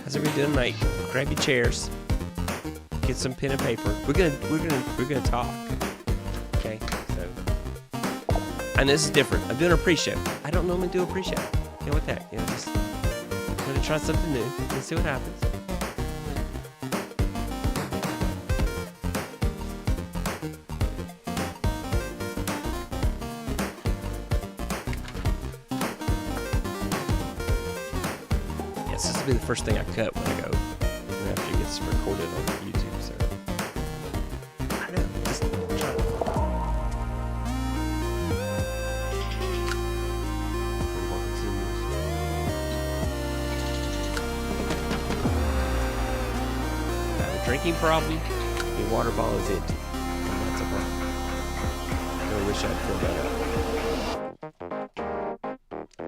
How's everybody doing tonight? Grab your chairs. Get some pen and paper. We're gonna talk. Okay, so I know this is different. I'm doing a pre-show. I don't normally do a pre-show. You know what that? You know, just gonna try something new. Let's see what happens. Yes, this will be the first thing I cut when I go after it gets recorded on YouTube. So I know. Just try to. Got a drinking problem. Your water bottle is empty. And that's a problem. I wish I'd feel better.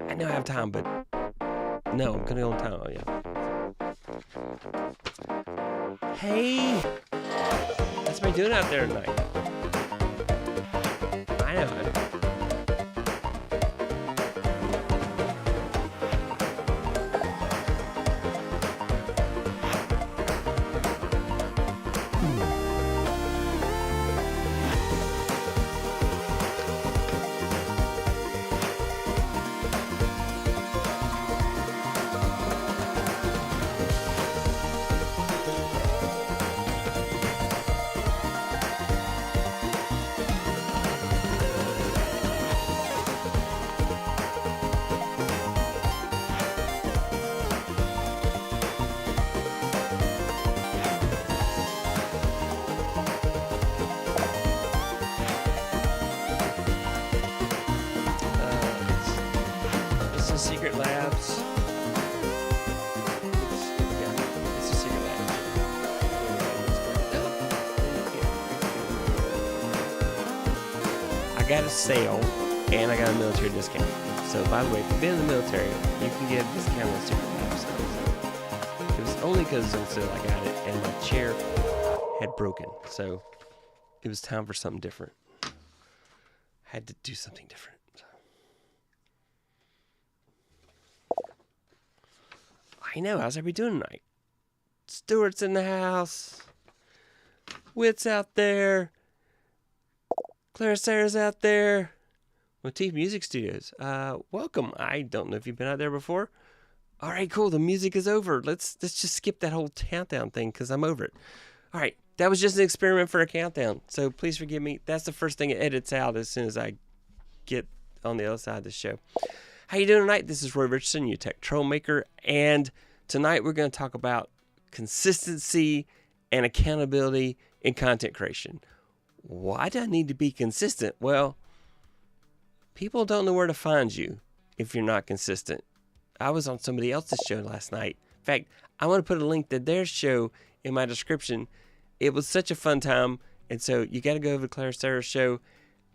I know I have time, but no, I'm gonna go on time. Oh yeah. Hey, what's everybody doing out there tonight? I know. Secret Labs. It's a Secret Labs. I got a sale and I got a military discount. So by the way, if you've been in the military, you can get a discount on Secret Labs. So it was only because it was on sale I got it, and my chair had broken. So it was time for something different. Had to do something different. I know. How's everybody doing tonight? Stuart's in the house. Witt's out there. Clara Sarah's out there. Motif Music Studios. Welcome. I don't know if you've been out there before. All right, cool. The music is over. Let's just skip that whole countdown thing because I'm over it. All right. That was just an experiment for a countdown. So please forgive me. That's the first thing it edits out as soon as I get on the other side of the show. How you doing tonight? This is Roy Richardson, your tech troublemaker, and tonight we're going to talk about consistency and accountability in content creation. Why do I need to be consistent? Well, people don't know where to find you if you're not consistent. I was on somebody else's show last night. In fact, I want to put a link to their show in my description. It was such a fun time, and so you got to go over to Clara Sarah's show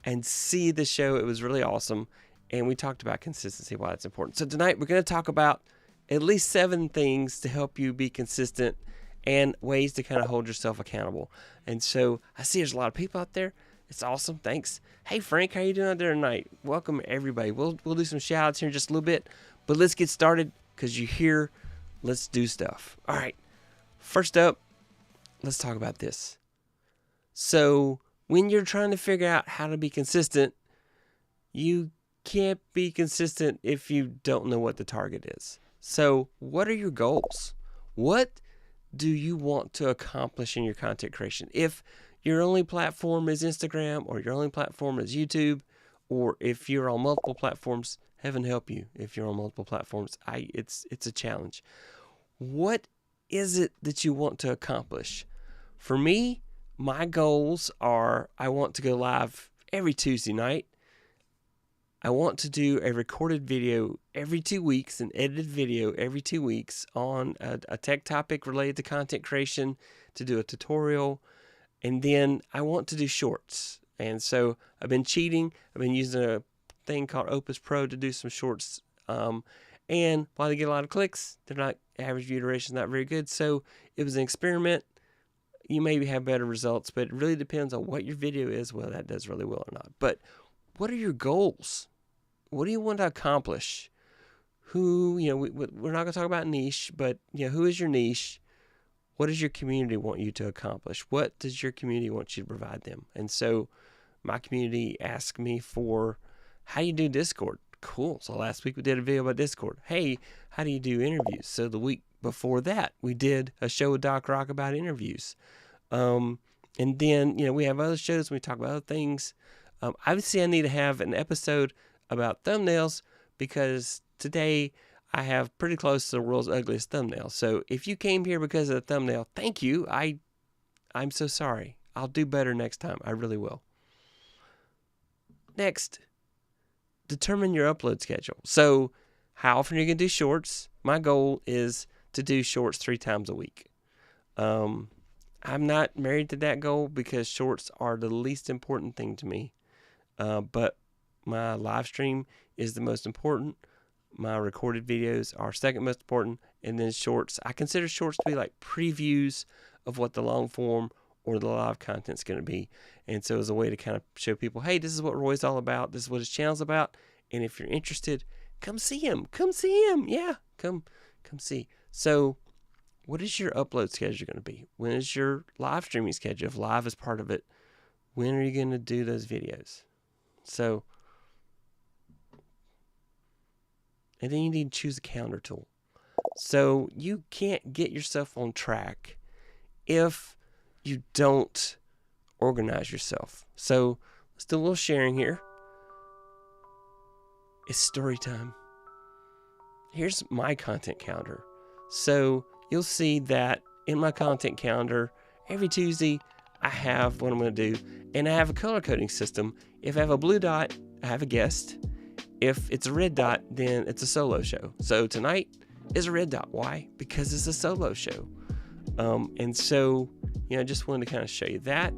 and see the show. It was really awesome. And we talked about consistency, why it's important. So tonight we're going to talk about at least 7 things to help you be consistent and ways to kind of hold yourself accountable. And so I see there's a lot of people out there. It's awesome. Thanks. Hey, Frank, how you doing out there tonight? Welcome, everybody. We'll do some shout-outs here in just a little bit. But let's get started because you're here. Let's do stuff. All right. First up, let's talk about this. So when you're trying to figure out how to be consistent, you can't be consistent if you don't know what the target is. So what are your goals? What do you want to accomplish in your content creation? If your only platform is Instagram, or your only platform is YouTube, or if you're on multiple platforms, heaven help you if you're on multiple platforms. It's a challenge. What is it that you want to accomplish? For me, my goals are I want to go live every Tuesday night. I want to do a recorded video every 2 weeks, an edited video every 2 weeks on a tech topic related to content creation, to do a tutorial, and then I want to do shorts. And so I've been cheating. I've been using a thing called Opus Pro to do some shorts. And while they get a lot of clicks, they're not, average view duration is not very good. So it was an experiment. You maybe have better results, but it really depends on what your video is, whether that does really well or not. But what are your goals? What do you want to accomplish? who, we're not going to talk about niche, but, who is your niche? What does your community want you to accomplish? What does your community want you to provide them? And so my community asked me for, how do you do Discord? Cool. So last week we did a video about Discord. Hey, how do you do interviews? So the week before that, we did a show with Doc Rock about interviews. And then, we have other shows. We talk about other things. Obviously, I need to have an episode about thumbnails because today I have pretty close to the world's ugliest thumbnail. So if you came here because of the thumbnail, thank you. I'm so sorry. I'll do better next time. I really will. Next, determine your upload schedule. So how often are you going to do shorts? My goal is to do shorts 3 times a week. I'm not married to that goal because shorts are the least important thing to me. But my live stream is the most important. My recorded videos are second most important. And then shorts, I consider shorts to be like previews of what the long form or the live content's going to be. And so it's a way to kind of show people, hey, this is what Roy's all about. This is what his channel's about. And if you're interested, come see him. Come see him. Yeah, come see. So what is your upload schedule going to be? When is your live streaming schedule? If live is part of it, when are you going to do those videos? So, and then you need to choose a calendar tool. So you can't get yourself on track if you don't organize yourself. So let's do a little sharing here. It's story time. Here's my content calendar. So you'll see that in my content calendar, every Tuesday, I have what I'm going to do. And I have a color coding system. If I have a blue dot, I have a guest. If it's a red dot, then it's a solo show. So tonight is a red dot. Why? Because it's a solo show. And so, I just wanted to kind of show you that.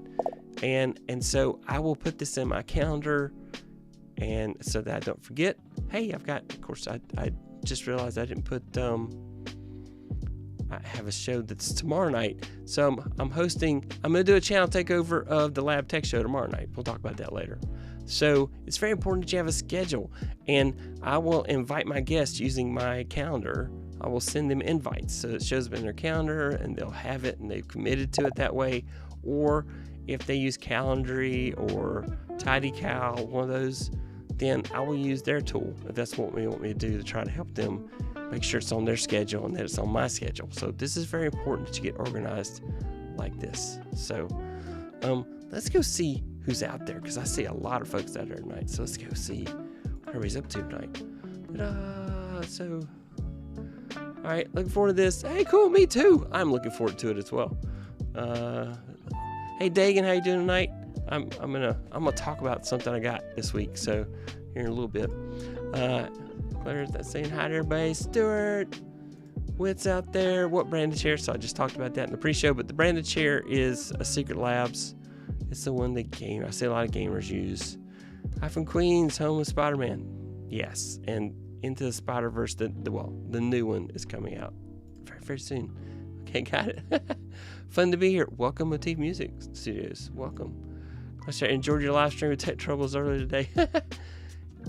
And so I will put this in my calendar, and so that I don't forget. Hey, I've got, of course, I just realized I didn't put, I have a show that's tomorrow night. So I'm going to do a channel takeover of the Lab Tech Show tomorrow night. We'll talk about that later. So it's very important that you have a schedule, and I will invite my guests using my calendar. I will send them invites so it shows up in their calendar and they'll have it and they've committed to it that way. Or if they use Calendly or TidyCal, one of those, then I will use their tool if that's what they want me to do to try to help them make sure it's on their schedule and that it's on my schedule. So this is very important that you get organized like this. So let's go see who's out there, because I see a lot of folks out there tonight. So let's go see what everybody's up to tonight. All right, looking forward to this. Hey, cool, me too. I'm looking forward to it as well. Hey, Dagan, how you doing tonight? I'm gonna talk about something I got this week. So here in a little bit. Claire's saying hi to everybody. Stuart, Wit's out there. What branded chair? So I just talked about that in the pre-show. But the branded chair is a Secret Labs. It's the one that I see a lot of gamers use. Hi from Queens, home of Spider-Man. Yes, and Into the Spider-Verse, the new one is coming out very, very soon. Okay, got it. Fun to be here. Welcome, Motif Music Studios. Welcome. I enjoyed your live stream with Tech Troubles earlier today.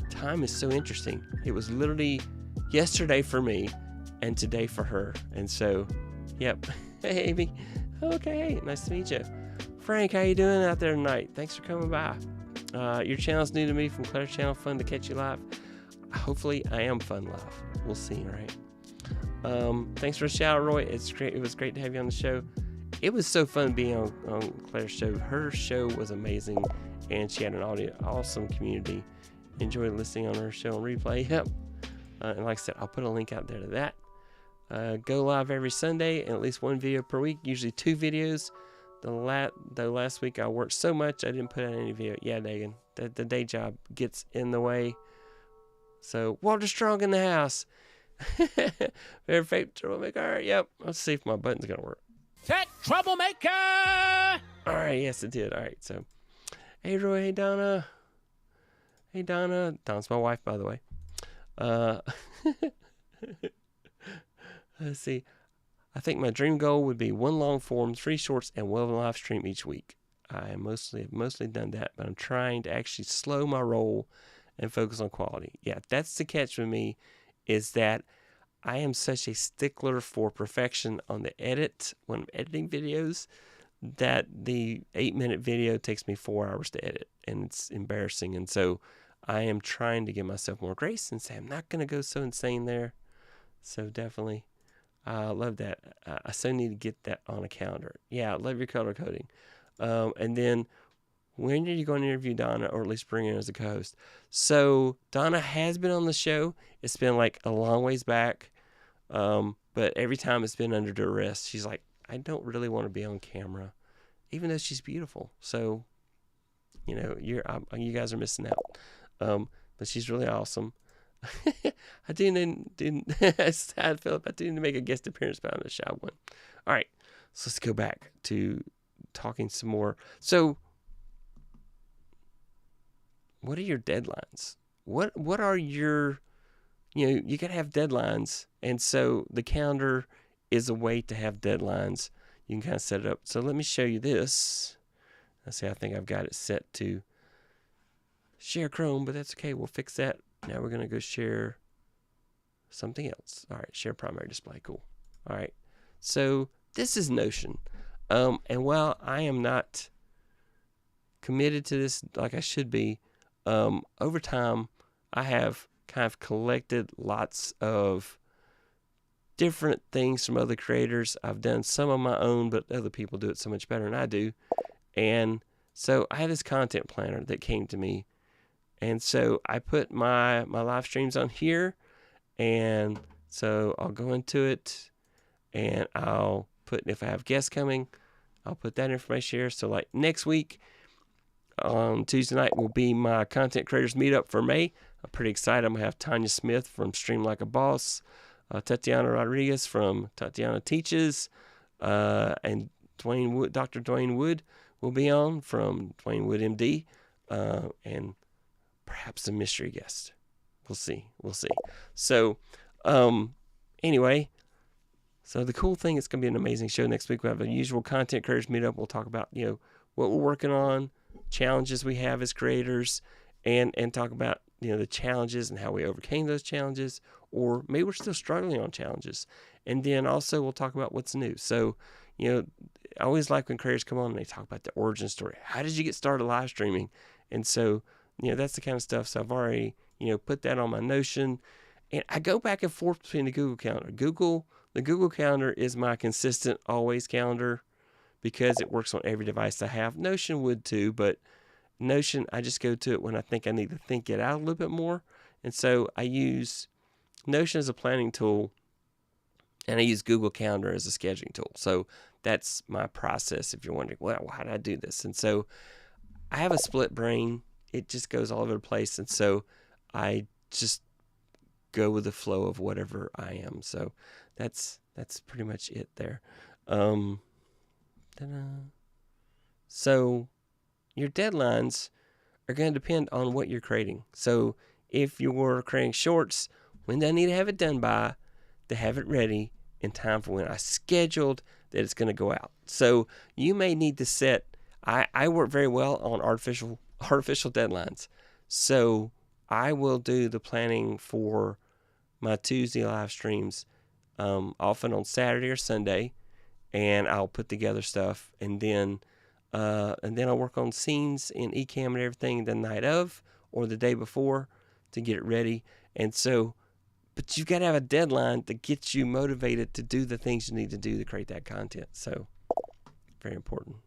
Time is so interesting. It was literally yesterday for me and today for her. And so, yep. Hey, Amy. Okay, nice to meet you. Frank, how you doing out there tonight? Thanks for coming by. Your channel's new to me from Claire's channel. Fun to catch you live. Hopefully, I am fun live. We'll see, right? Thanks for the shout out, Roy. It's great. It was great to have you on the show. It was so fun being on Claire's show. Her show was amazing, and she had an awesome community. Enjoyed listening on her show on replay. Yep. And like I said, I'll put a link out there to that. Go live every Sunday and at least one video per week. Usually 2 videos. The last week I worked so much I didn't put out any video. Yeah, Dagan. The day job gets in the way. So Walter Strong in the house. Very fake troublemaker. All right, yep. Let's see if my button's gonna work. Tech Troublemaker! All right, yes it did. All right, so hey Roy, hey Donna. Hey Donna. Donna's my wife, by the way. Let's see. I think my dream goal would be 1 long form, 3 shorts, and 1 live stream each week. I have mostly done that, but I'm trying to actually slow my roll and focus on quality. Yeah, that's the catch with me is that I am such a stickler for perfection on the edit when I'm editing videos that the 8-minute video takes me 4 hours to edit, and it's embarrassing. And so I am trying to give myself more grace and say I'm not going to go so insane there. So definitely, I love that. I so need to get that on a calendar. Yeah, I love your color coding. And then when are you going to interview Donna, or at least bring her in as a co-host? So Donna has been on the show. It's been like a long ways back. But every time it's been under duress. She's like, I don't really want to be on camera, even though she's beautiful. So, you guys are missing out. But she's really awesome. I didn't sad Philip. I didn't make a guest appearance, but I'm a shy one. All right, so let's go back to talking some more. So, what are your deadlines? What are your, you gotta have deadlines, and so the calendar is a way to have deadlines. You can kind of set it up. So let me show you this. Let's see, I think I've got it set to share Chrome, but that's okay. We'll fix that. Now we're gonna go share something else. All right, share primary display. Cool. All right. So this is Notion. And while I am not committed to this like I should be, over time I have kind of collected lots of different things from other creators. I've done some on my own, but other people do it so much better than I do. And so I had this content planner that came to me. And so I put my live streams on here. And so I'll go into it, and I'll put, if I have guests coming, I'll put that information here. So like next week on Tuesday night will be my content creators meetup for May. I'm pretty excited. I'm going to have Tanya Smith from Stream Like a Boss, Tatiana Rodriguez from Tatiana Teaches, and Dr. Dwayne Wood will be on from Dwayne Wood MD, and perhaps a mystery guest. We'll see. So, anyway, so the cool thing, it's going to be an amazing show next week. We have a usual content creators meetup. We'll talk about, what we're working on, challenges we have as creators, and talk about, the challenges and how we overcame those challenges, or maybe we're still struggling on challenges. And then also we'll talk about what's new. So, I always like when creators come on and they talk about the origin story. How did you get started live streaming? And so, that's the kind of stuff. So I've already, put that on my Notion. And I go back and forth between the Google Calendar. The Google Calendar is my consistent always calendar because it works on every device I have. Notion would too, but Notion, I just go to it when I think I need to think it out a little bit more. And so I use Notion as a planning tool, and I use Google Calendar as a scheduling tool. So that's my process if you're wondering, well, how did I do this? And so I have a split brain. It just goes all over the place. And so I just go with the flow of whatever I am. So that's pretty much it there. So your deadlines are going to depend on what you're creating. So if you're creating shorts, when do I need to have it done by to have it ready in time for when I scheduled that it's going to go out? So you may need to set, I work very well on artificial deadlines. So I will do the planning for my Tuesday live streams often on Saturday or Sunday, and I'll put together stuff, and then I'll work on scenes in Ecamm and everything the night of or the day before to get it ready. And so, but you've got to have a deadline that gets you motivated to do the things you need to do to create that content. So, very important.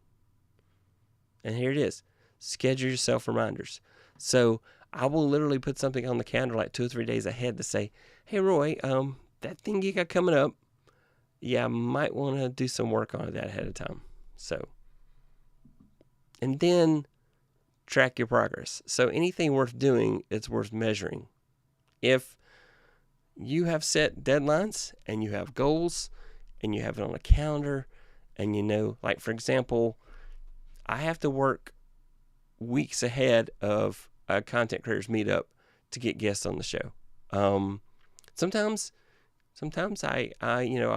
And here it is. Schedule yourself reminders. So I will literally put something on the calendar like 2 or 3 days ahead to say, hey, Roy, that thing you got coming up, I might want to do some work on that ahead of time. So, and then track your progress. So anything worth doing, it's worth measuring. If you have set deadlines and you have goals and you have it on a calendar, and like for example, I have to work weeks ahead of a content creators meetup to get guests on the show. Sometimes I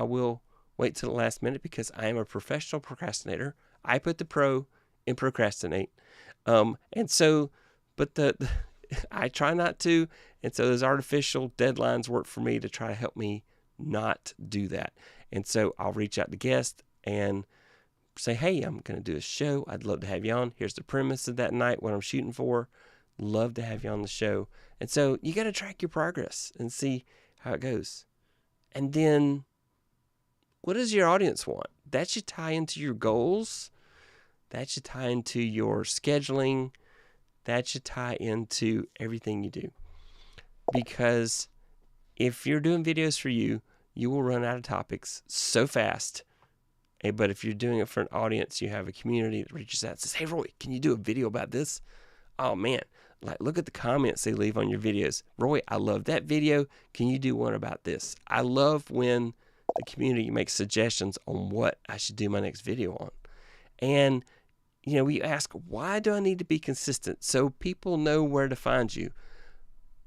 will wait till the last minute because I am a professional procrastinator. I put the pro in procrastinate. And so, but I try not to. And so those artificial deadlines work for me to try to help me not do that. And so I'll reach out to guests and say, hey, I'm going to do a show. I'd love to have you on. Here's the premise of that night, what I'm shooting for. Love to have you on the show. And so you got to track your progress and see how it goes. And then what does your audience want? That should tie into your goals. That should tie into your scheduling. That should tie into everything you do. Because if you're doing videos for you, you will run out of topics so fast. But if you're doing it for an audience, you have a community that reaches out and says, hey, Roy, can you do a video about this? Oh, man. Like, look at the comments they leave on your videos. Roy, I love that video. Can you do one about this? I love when the community makes suggestions on what I should do my next video on. And, we ask, why do I need to be consistent? So people know where to find you.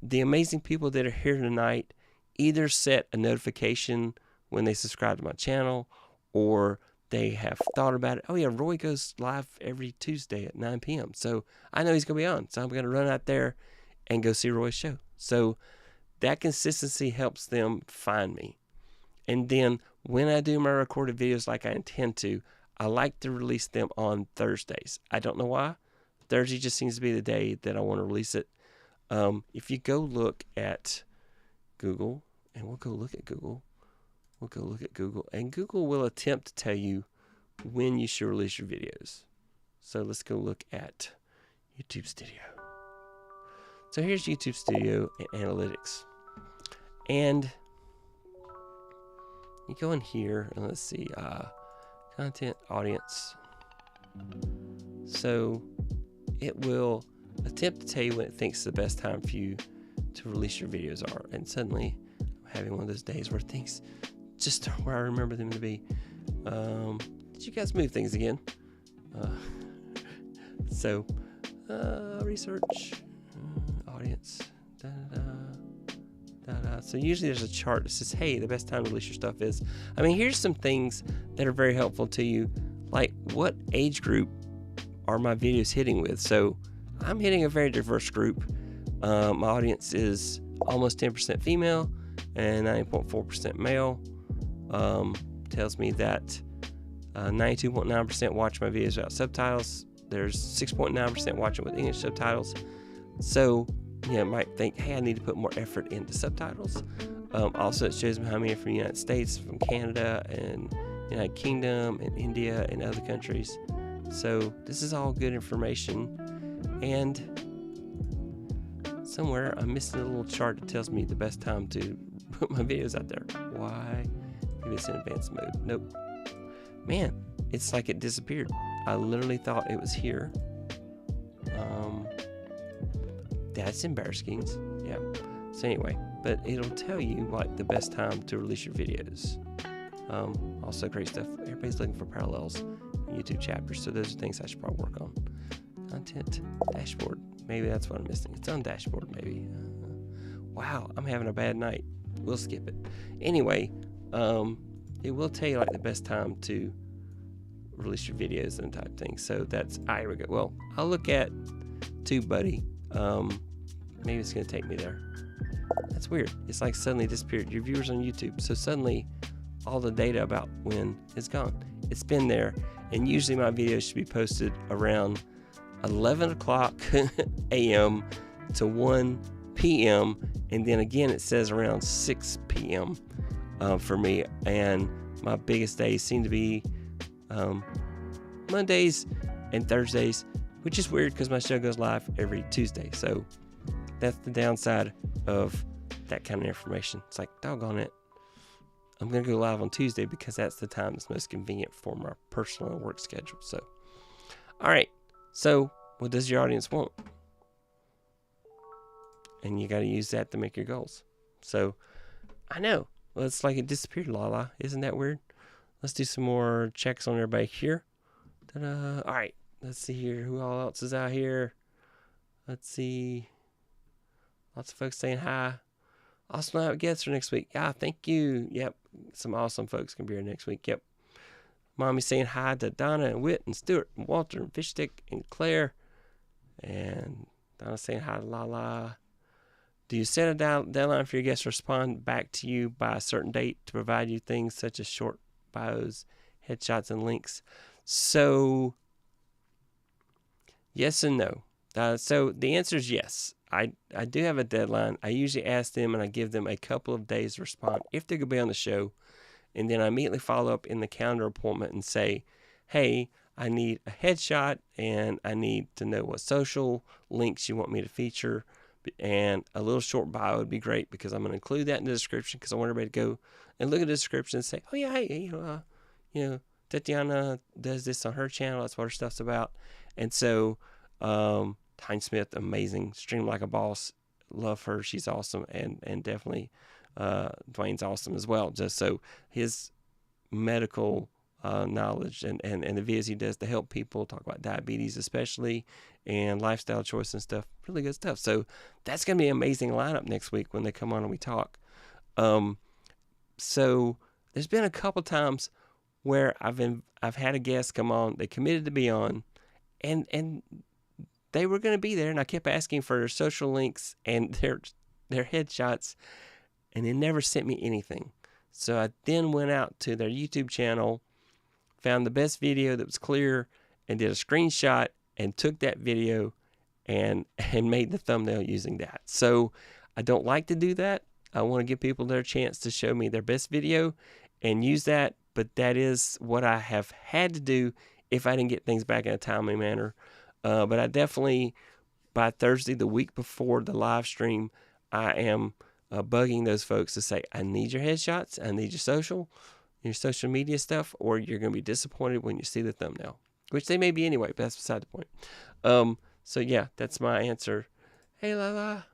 The amazing people that are here tonight either set a notification when they subscribe to my channel, or they have thought about it. Oh, yeah, Roy goes live every Tuesday at 9 p.m. So I know he's going to be on. So I'm going to run out there and go see Roy's show. So that consistency helps them find me. And then when I do my recorded videos like I intend to, I like to release them on Thursdays. I don't know why. Thursday just seems to be the day that I want to release it. If you go look at Google, and we'll go look at Google, and Google will attempt to tell you when you should release your videos. So let's go look at YouTube Studio. So here's YouTube Studio and Analytics. And you go in here and let's see, content, audience. So it will attempt to tell you when it thinks the best time for you to release your videos are. And suddenly I'm having one of those days where things just where I remember them to be. Did you guys move things again? Research, audience, So usually there's a chart that says, hey, the best time to release your stuff is. Here's some things that are very helpful to you. Like, what age group are my videos hitting with? So I'm hitting a very diverse group. My audience is almost 10% female and 9.4% male. Tells me that 92.9% watch my videos without subtitles. There's 6.9% watching with English subtitles. So, you might think, hey, I need to put more effort into subtitles. Also, it shows me how many are from the United States, from Canada, and United Kingdom, and India, and other countries. So, this is all good information. And somewhere, I'm missing a little chart that tells me the best time to put my videos out there. Why? Maybe it's in advanced mode. Nope. Man, it's like it disappeared. I literally thought it was here. That's embarrassing. Yeah. So anyway, but it'll tell you like the best time to release your videos. Also great stuff. Everybody's looking for parallels in YouTube chapters, so those are things I should probably work on. Content dashboard. Maybe that's what I'm missing. It's on dashboard, maybe. Wow, I'm having a bad night. We'll skip it. Anyway, it will tell you like the best time to release your videos and type things. So that's, here we go. Well, I'll look at TubeBuddy. Maybe it's going to take me there. That's weird. It's like suddenly disappeared. Your viewers on YouTube. So suddenly all the data about when is gone. It's been there. And usually my videos should be posted around 11 o'clock a.m. to 1 p.m. And then again, it says around 6 p.m. For me. And my biggest days seem to be Mondays and Thursdays, which is weird because my show goes live every Tuesday. So that's the downside of that kind of information. It's like, doggone it, I'm going to go live on Tuesday because that's the time that's most convenient for my personal and work schedule. So, all right. So what does your audience want? And you got to use that to make your goals. So I know. Well, it's like it disappeared, Lala. Isn't that weird? Let's do some more checks on everybody here. Ta-da. All right. Let's see here. Who all else is out here? Let's see. Lots of folks saying hi. Awesome night guests for next week. Yeah, thank you. Yep. Some awesome folks can be here next week. Yep. Mommy saying hi to Donna and Whit and Stuart and Walter and Fishstick and Claire and Donna saying hi to Lala. Do you set a deadline for your guests to respond back to you by a certain date to provide you things such as short bios, headshots, and links? So, yes and no. So the answer is yes. I do have a deadline. I usually ask them and I give them a couple of days to respond if they're going to be on the show. And then I immediately follow up in the calendar appointment and say, hey, I need a headshot and I need to know what social links you want me to feature. And a little short bio would be great because I'm going to include that in the description because I want everybody to go and look at the description and say, oh, yeah, hey, Tatiana does this on her channel. That's what her stuff's about. And so, Tyne Smith, amazing. Stream like a boss. Love her. She's awesome. And definitely Dwayne's awesome as well. Just so his medical knowledge and the videos he does to help people talk about diabetes especially and lifestyle choice and stuff. Really good stuff. So that's going to be an amazing lineup next week when they come on and we talk. So there's been a couple times where I've had a guest come on. They committed to be on and they were going to be there, and I kept asking for their social links and their headshots, and they never sent me anything. So I then went out to their YouTube channel, found the best video that was clear, and did a screenshot and took that video and made the thumbnail using that. So I don't like to do that. I want to give people their chance to show me their best video and use that, but that is what I have had to do if I didn't get things back in a timely manner. But I definitely, by Thursday, the week before the live stream, I am bugging those folks to say, I need your headshots, I need your social media stuff, or you're going to be disappointed when you see the thumbnail, which they may be anyway, but that's beside the point. So yeah, that's my answer. Hey, Lala.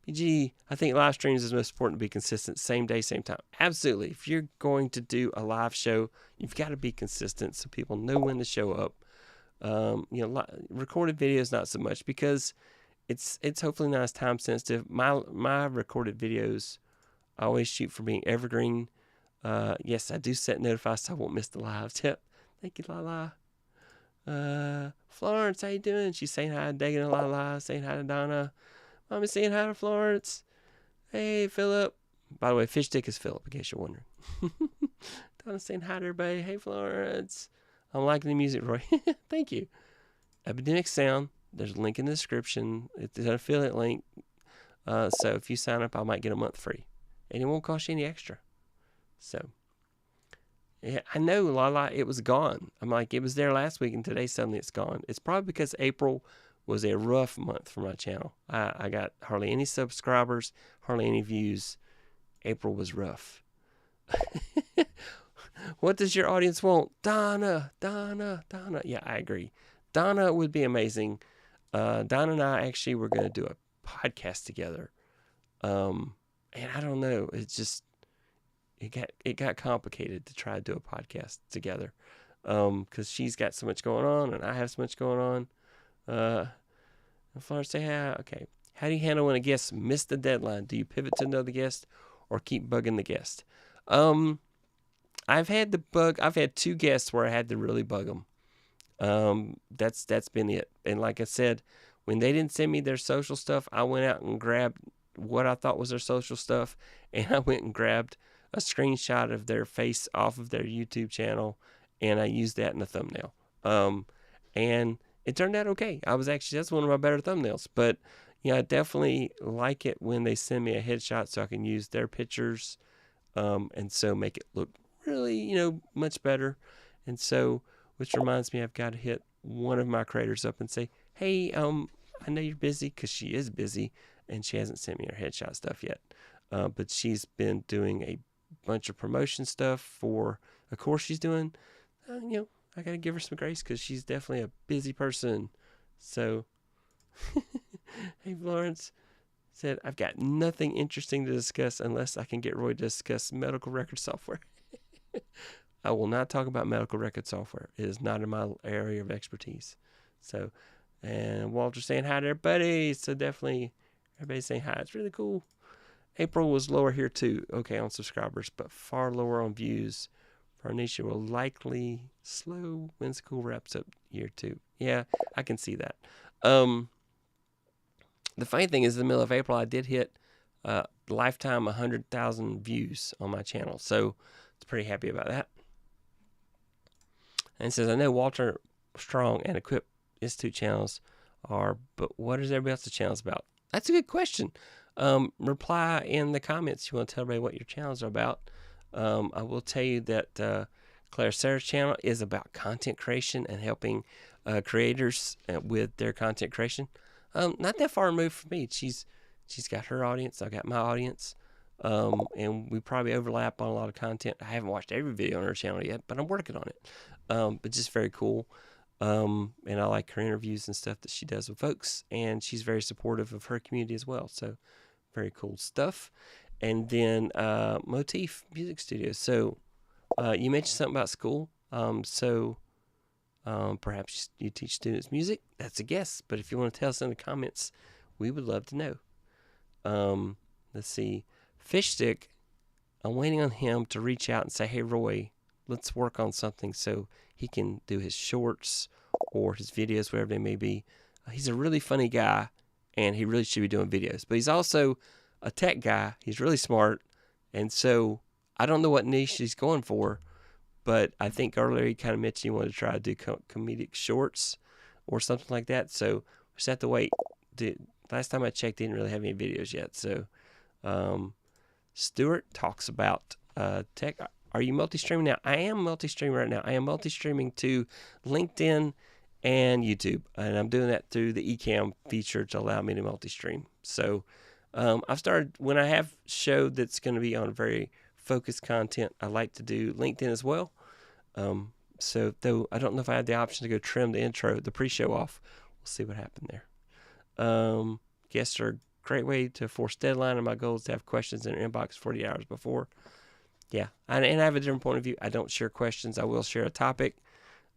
BG, I think live streams is most important to be consistent, same day, same time. Absolutely. If you're going to do a live show, you've got to be consistent so people know when to show up. Recorded videos not so much because it's hopefully not as time sensitive. My recorded videos, I always shoot for being evergreen. Yes, I do set notify so I won't miss the lives. Yep. Thank you, Lala. Florence, how you doing? She's saying hi to Dagan and Lala, saying hi to Donna. Mommy saying hi to Florence. Hey, Philip. By the way, Fish Stick is Philip, in case you're wondering. Donna's saying hi to everybody. Hey, Florence. I'm liking the music, Roy. Thank you. Epidemic Sound. There's a link in the description. It's an affiliate link. So if you sign up, I might get a month free. And it won't cost you any extra. So, yeah, I know, Lala, it was gone. I'm like, it was there last week, and today suddenly it's gone. It's probably because April was a rough month for my channel. I got hardly any subscribers, hardly any views. April was rough. What does your audience want? Donna. Yeah, I agree. Donna would be amazing. Donna and I actually were going to do a podcast together. And I don't know. It got complicated to try to do a podcast together. Because she's got so much going on and I have so much going on. Florence say hi. Okay. How do you handle when a guest missed the deadline? Do you pivot to another guest or keep bugging the guest? I've had 2 guests where I had to really bug them. That's been it. And like I said, when they didn't send me their social stuff, I went out and grabbed what I thought was their social stuff, and I went and grabbed a screenshot of their face off of their YouTube channel, and I used that in the thumbnail. And it turned out okay. That's one of my better thumbnails. But I definitely like it when they send me a headshot so I can use their pictures, and so make it look really, much better. And so, which reminds me, I've got to hit one of my creators up and say, hey, I know you're busy, because she is busy, and she hasn't sent me her headshot stuff yet. But she's been doing a bunch of promotion stuff for a course she's doing. I got to give her some grace because she's definitely a busy person. So, hey, Florence said, I've got nothing interesting to discuss unless I can get Roy to discuss medical record software. I will not talk about medical record software. It is not in my area of expertise. So, and Walter saying hi to everybody. So definitely everybody's saying hi. It's really cool. April was lower here too. Okay, on subscribers, but far lower on views. Farnisha will likely slow when school wraps up year 2. Yeah, I can see that. The funny thing is, in the middle of April, I did hit lifetime 100,000 views on my channel. So, I was pretty happy about that. And it says, I know Walter Strong and Equip Institute channels are, but what is everybody else's channels about? That's a good question. Reply in the comments if you want to tell everybody what your channels are about. I will tell you that Claire Sarah's channel is about content creation and helping creators with their content creation. Not that far removed from me. She's got her audience. I got my audience. And we probably overlap on a lot of content. I haven't watched every video on her channel yet, but I'm working on it. But just very cool. And I like her interviews and stuff that she does with folks. And she's very supportive of her community as well. So very cool stuff. And then Motif Music Studio. So you mentioned something about school. Perhaps you teach students music. That's a guess. But if you want to tell us in the comments, we would love to know. Let's see. Fishstick, I'm waiting on him to reach out and say, hey, Roy, let's work on something so he can do his shorts or his videos, whatever they may be. He's a really funny guy, and he really should be doing videos. But he's also a tech guy. He's really smart. And so I don't know what niche he's going for, but I think earlier he kind of mentioned he wanted to try to do comedic shorts or something like that. So we just have to wait. Last time I checked, he didn't really have any videos yet. So Stuart talks about tech. Are you multi-streaming now? I am multi-streaming right now. I am multi-streaming to LinkedIn and YouTube, and I'm doing that through the Ecamm feature to allow me to multi-stream. So I've started, when I have show that's going to be on very focused content, I like to do LinkedIn as well. So though I don't know if I have the option to go trim the intro, the pre-show off. We'll see what happened there. Guests are a great way to force deadline, and my goal is to have questions in your inbox 40 hours before. Yeah, and I have a different point of view. I don't share questions. I will share a topic.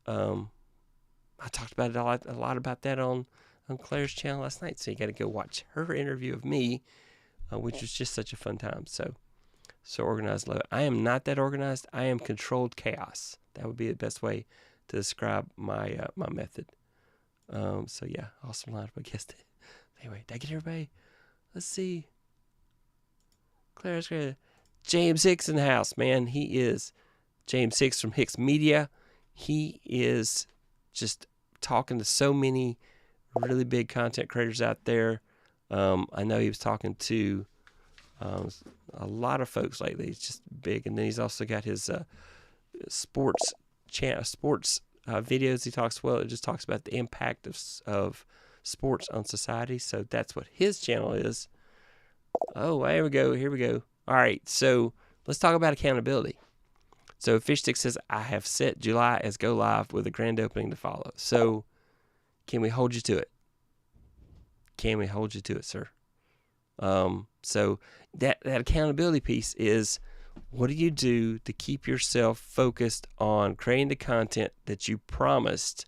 I talked about it a lot about that on Claire's channel last night, so you got to go watch her interview of me, which was just such a fun time. So organized, love it. I am not that organized. I am controlled chaos. That would be the best way to describe my my method. So yeah, awesome lineup, I guess. Anyway, did I get everybody? Let's see. Claire's great. James Hicks in the house, man. He is James Hicks from Hicks Media. He is just talking to so many really big content creators out there. I know he was talking to a lot of folks lately. He's just big. And then he's also got his sports videos. He talks, it just talks about the impact of sports on society. So that's what his channel is. Oh, here we go. All right, so let's talk about accountability. So Fishstick says, I have set July as go live with a grand opening to follow. So can we hold you to it? Can we hold you to it, sir? So that accountability piece is, what do you do to keep yourself focused on creating the content that you promised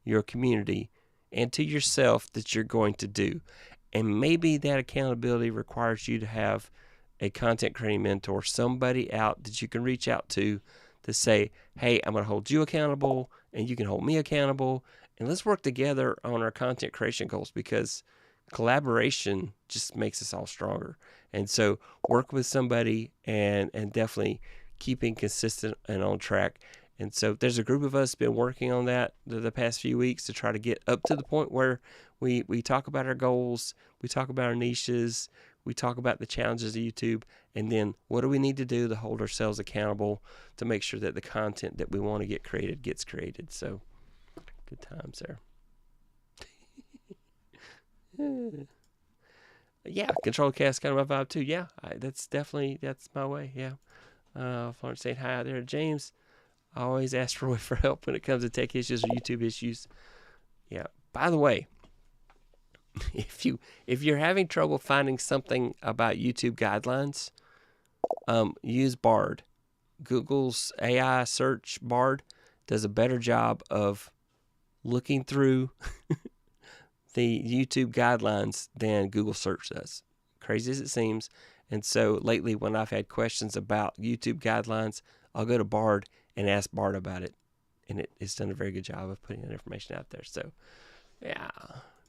your community and to yourself that you're going to do? And maybe that accountability requires you to have a content creating mentor, somebody out that you can reach out to say, hey, I'm going to hold you accountable and you can hold me accountable, and let's work together on our content creation goals, because collaboration just makes us all stronger. And so work with somebody and definitely keeping consistent and on track. And so there's a group of us been working on that the past few weeks to try to get up to the point where we talk about our goals, we talk about our niches, we talk about the challenges of YouTube, and then what do we need to do to hold ourselves accountable to make sure that the content that we want to get created gets created. So good times there. Yeah, control cast kind of my vibe too. Yeah, that's my way. Yeah. Florence saying hi there, James. I always ask Roy for help when it comes to tech issues or YouTube issues. Yeah. By the way, if you're having trouble finding something about YouTube guidelines, use Bard. Google's AI search Bard does a better job of looking through the YouTube guidelines than Google search does. Crazy as it seems. And so lately, when I've had questions about YouTube guidelines, I'll go to Bard and ask Bard about it. And it's done a very good job of putting that information out there. So, yeah.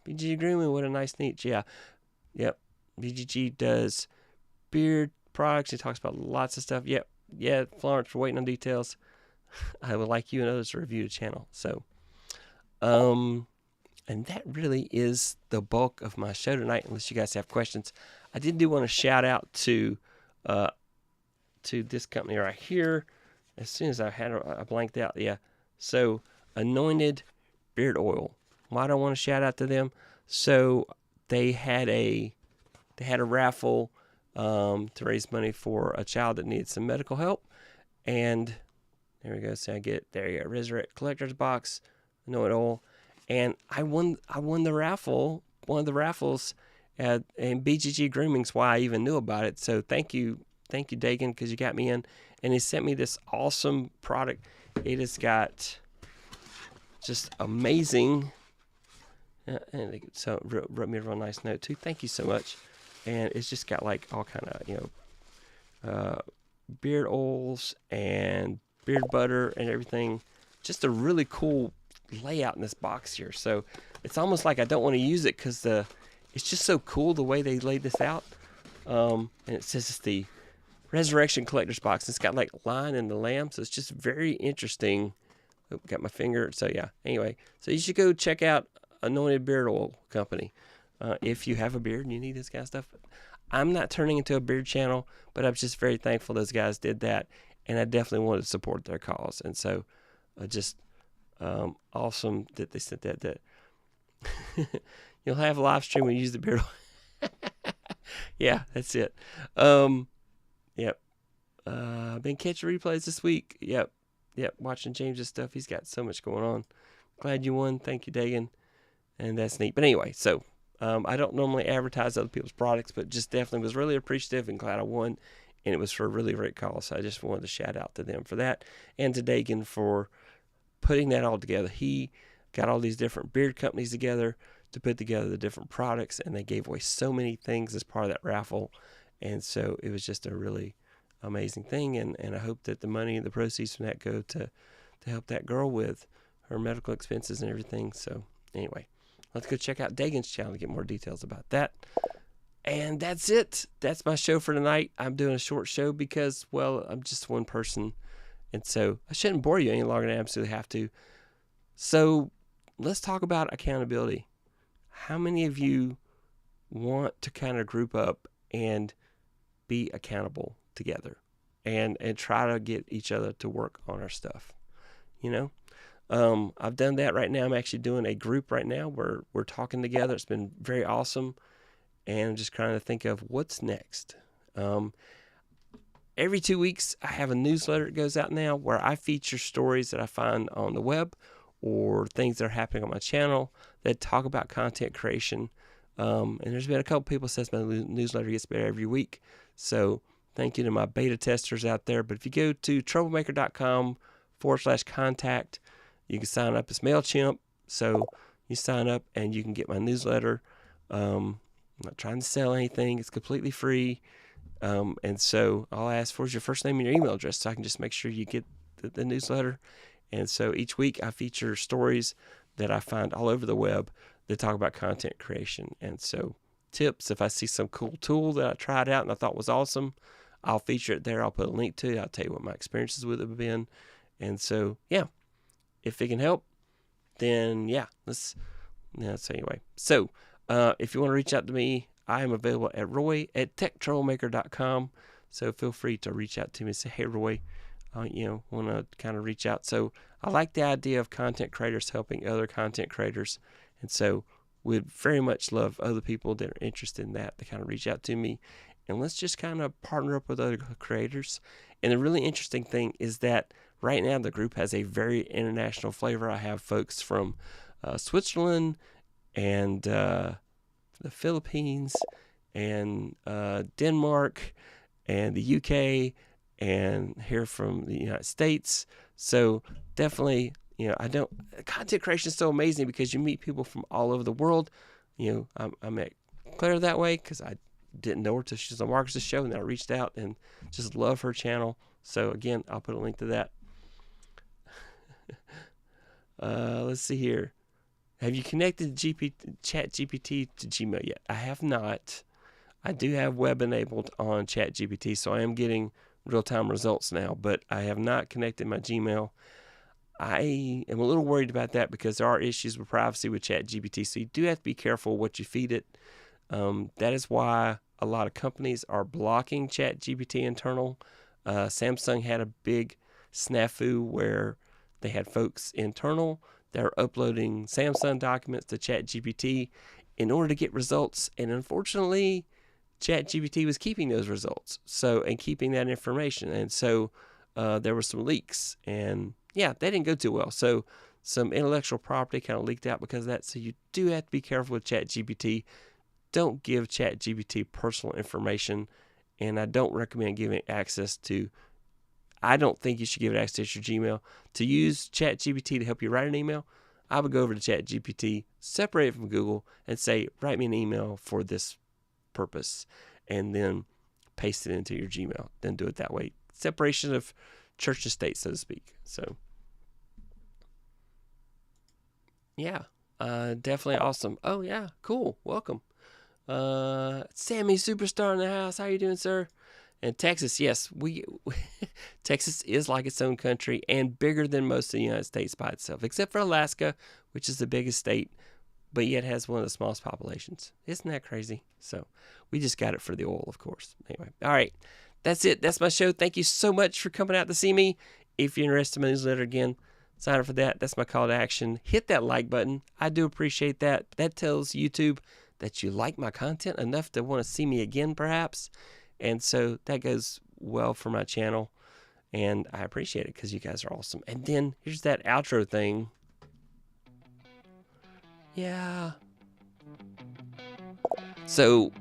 BG Agreement, what a nice niche. Yeah. Yep. BGG does beard products. He talks about lots of stuff. Yep. Yeah, Florence, we're waiting on details. I would like you and others to review the channel. So, and that really is the bulk of my show tonight, unless you guys have questions. I do want to shout out to this company right here. As soon as I blanked out. Yeah. So, Anointed Beard Oil. Why do I want to shout out to them? So, they had a raffle to raise money for a child that needed some medical help. And there we go. So there you go. Resurrect Collector's Box, Anointed Oil. And I won the raffle, one of the raffles, and BGG Grooming's why I even knew about it. So thank you, Dagan, because you got me in. And he sent me this awesome product. It has got just amazing. And so wrote me a real nice note too. Thank you so much. And it's just got like all kind of beard oils and beard butter and everything. Just a really cool layout in this box here. So it's almost like I don't want to use it because it's just so cool the way they laid this out. And it says it's the Resurrection Collector's Box. It's got like lion and the lamb, so it's just very interesting. Oh, got my finger. So yeah. Anyway, so you should go check out Anointed Beard Oil Company if you have a beard and you need this kind of stuff. I'm not turning into a beard channel, but I'm just very thankful those guys did that, and I definitely wanted to support their cause. And so, just awesome that they sent that. You'll have a live stream when you use the beard oil. Yeah, that's it. Yep. Been catching replays this week. Yep. Watching James's stuff. He's got so much going on. Glad you won. Thank you, Dagan. And that's neat. But anyway, so I don't normally advertise other people's products, but just definitely was really appreciative and glad I won. And it was for a really great cause. So I just wanted to shout out to them for that, and to Dagan for putting that all together. He got all these different beard companies together to put together the different products, and they gave away so many things as part of that raffle. And so it was just a really amazing thing. And I hope that the money and the proceeds from that go to help that girl with her medical expenses and everything. So anyway, let's go check out Dagan's channel to get more details about that. And that's it. That's my show for tonight. I'm doing a short show because, well, I'm just one person. And so I shouldn't bore you any longer than I absolutely have to. So let's talk about accountability. How many of you want to kind of group up and be accountable together and try to get each other to work on our stuff? I've done that right now. I'm actually doing a group right now where we're talking together. It's been very awesome. And I'm just trying to think of what's next. Every 2 weeks, I have a newsletter that goes out now where I feature stories that I find on the web or things that are happening on my channel that talk about content creation. And there's been a couple people that says my newsletter gets better every week. So thank you to my beta testers out there. But if you go to troublemaker.com/contact, you can sign up as MailChimp. So you sign up and you can get my newsletter. I'm not trying to sell anything. It's completely free. And so all I ask for is your first name and your email address so I can just make sure you get the newsletter. And so each week I feature stories that I find all over the web that talk about content creation. And so tips, if I see some cool tool that I tried out and I thought was awesome, I'll feature it there. I'll put a link to it. I'll tell you what my experiences with it have been. And so, yeah, if it can help, then yeah, so anyway. So if you want to reach out to me, I am available at roy@techtroublemaker.com. So feel free to reach out to me and say, hey, Roy, want to kind of reach out. So I like the idea of content creators helping other content creators. And so we'd very much love other people that are interested in that to kind of reach out to me. And let's just kind of partner up with other creators. And the really interesting thing is that right now the group has a very international flavor. I have folks from Switzerland and the Philippines and Denmark and the UK and here from the United States. So definitely, content creation is so amazing because you meet people from all over the world. I met Claire that way because I didn't know her till she was on Marcus's show, and then I reached out and just love her channel. So again, I'll put a link to that. Let's see here. Have you connected ChatGPT to Gmail yet? I have not. I do have web enabled on ChatGPT, so I am getting real-time results now, but I have not connected my Gmail. I am a little worried about that because there are issues with privacy with ChatGPT, so you do have to be careful what you feed it. That is why a lot of companies are blocking ChatGPT internal. Samsung had a big snafu where they had folks internal that are uploading Samsung documents to ChatGPT in order to get results, and unfortunately, ChatGPT was keeping those results, and keeping that information, and so there were some leaks, and yeah, they didn't go too well. So some intellectual property kind of leaked out because of that. So you do have to be careful with ChatGPT. Don't give ChatGPT personal information, and I don't recommend giving it access to. I don't think you should give it access to your Gmail. To use ChatGPT to help you write an email, I would go over to ChatGPT, separate it from Google, and say, write me an email for this purpose, and then paste it into your Gmail. Then do it that way. Separation of church and state, so to speak. So, yeah, definitely awesome. Oh, yeah, cool. Welcome. Sammy Superstar in the house. How you doing, sir? And Texas, yes, Texas is like its own country and bigger than most of the United States by itself, except for Alaska, which is the biggest state, but yet has one of the smallest populations. Isn't that crazy? So we just got it for the oil, of course. Anyway, all right, that's it. That's my show. Thank you so much for coming out to see me. If you're interested in my newsletter, again, sign up for that. That's my call to action. Hit that like button. I do appreciate that. That tells YouTube that you like my content enough to want to see me again, perhaps. And so that goes well for my channel, and I appreciate it because you guys are awesome. And then here's that outro thing. Yeah. So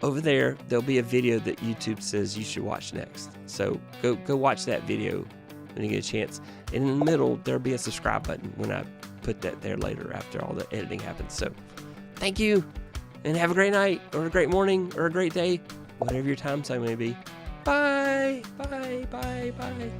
over there'll be a video that YouTube says you should watch next. So go watch that video when you get a chance. And in the middle, there'll be a subscribe button when I put that there later after all the editing happens. So thank you, and have a great night, or a great morning, or a great day, whatever your time zone may be. Bye, bye, bye, bye.